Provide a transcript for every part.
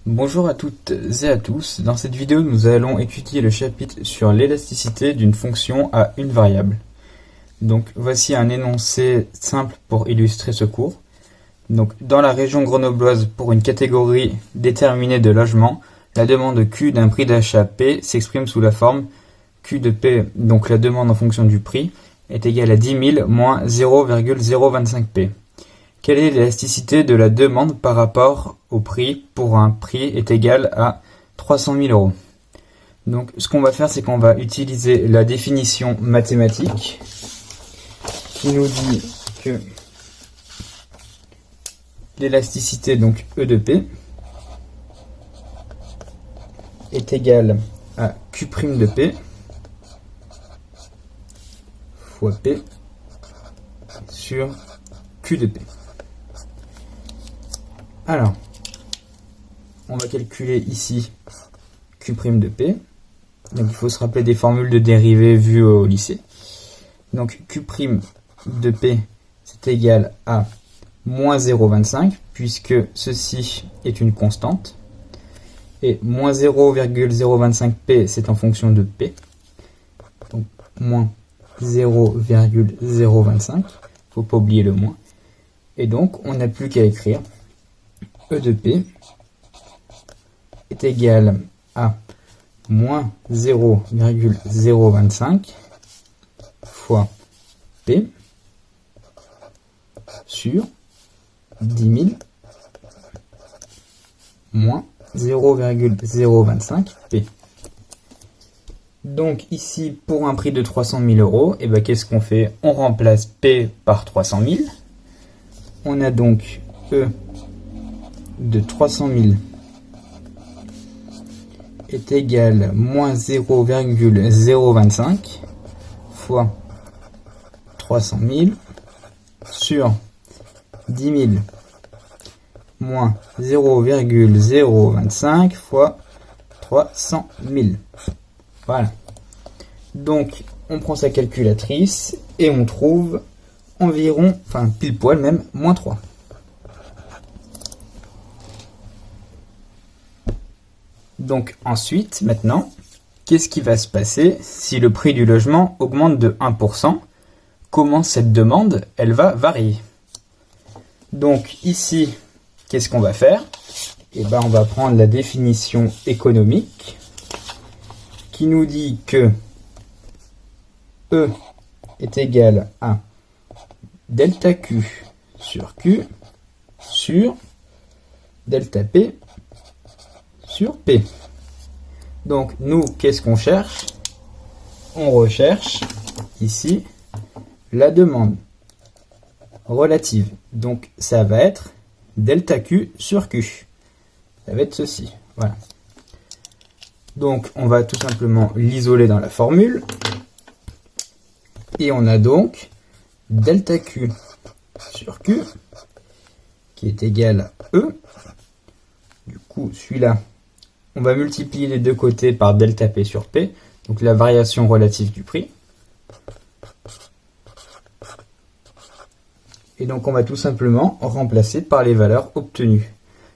Bonjour à toutes et à tous, dans cette vidéo nous allons étudier le chapitre sur l'élasticité d'une fonction à une variable. Donc voici un énoncé simple pour illustrer ce cours. Donc dans la région grenobloise, pour une catégorie déterminée de logements, la demande Q d'un prix d'achat P s'exprime sous la forme Q de P, donc la demande en fonction du prix, est égale à 10 000 moins 0,025 P. Quelle est l'élasticité de la demande par rapport au prix pour un prix est égal à 300 000 euros? Donc ce qu'on va faire, c'est qu'on va utiliser la définition mathématique qui nous dit que l'élasticité, donc E de P, est égale à Q' de P fois P sur Q de P. Alors, on va calculer ici Q' de P. Donc il faut se rappeler des formules de dérivées vues au lycée. Donc Q' de P, c'est égal à moins 0,25, puisque ceci est une constante. Et moins 0,025 P, c'est en fonction de P. Donc moins 0,025, il ne faut pas oublier le moins. Et donc on n'a plus qu'à écrire E de P est égal à moins 0,025 fois P sur 10 000 moins 0,025 P. Donc ici, pour un prix de 300 000 euros, et ben, qu'est-ce qu'on fait? On remplace P par 300 000. On a donc E de 300 000 est égal à moins 0,025 fois 300 000 sur 10 000 moins 0,025 fois 300 000. Voilà. Donc, on prend sa calculatrice et on trouve environ, enfin pile poil même, moins 3. Donc ensuite, maintenant, qu'est-ce qui va se passer si le prix du logement augmente de 1%? Comment cette demande, elle va varier? Donc ici, qu'est-ce qu'on va faire? Eh ben, on va prendre la définition économique qui nous dit que E est égal à delta Q sur Q sur delta P sur P. Donc nous, qu'est-ce qu'on cherche? On recherche ici la demande relative. Donc ça va être delta Q sur Q. Ça va être ceci. Voilà. Donc on va tout simplement l'isoler dans la formule. Et on a donc delta Q sur Q qui est égal à E. Du coup, celui-là, on va multiplier les deux côtés par delta P sur P, donc la variation relative du prix. Et donc on va tout simplement remplacer par les valeurs obtenues.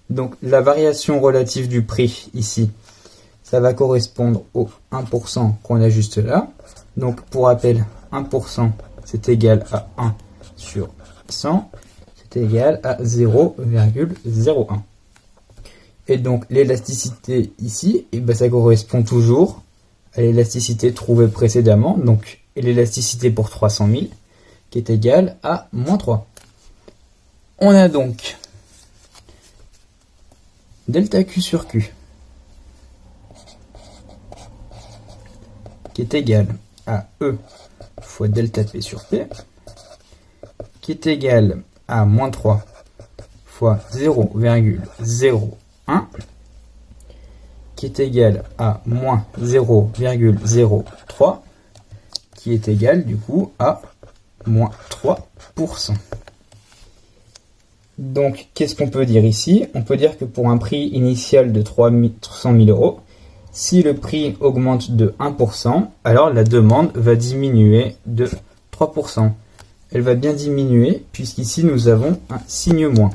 Donc la variation relative du prix ici, ça va correspondre au 1% qu'on a juste là. Donc pour rappel, 1% c'est égal à 1 sur 100, c'est égal à 0,01. Et donc l'élasticité ici, et ben ça correspond toujours à l'élasticité trouvée précédemment, donc l'élasticité pour 300 000, qui est égale à moins 3. On a donc delta Q sur Q, qui est égal à E fois delta P sur P, qui est égal à moins 3 fois 0,01, qui est égal à moins 0,03, qui est égal du coup à moins 3%. Donc qu'est-ce qu'on peut dire ici? On peut dire que pour un prix initial de 300 000 euros, si le prix augmente de 1%, alors la demande va diminuer de 3%. Elle va bien diminuer puisqu'ici nous avons un signe moins.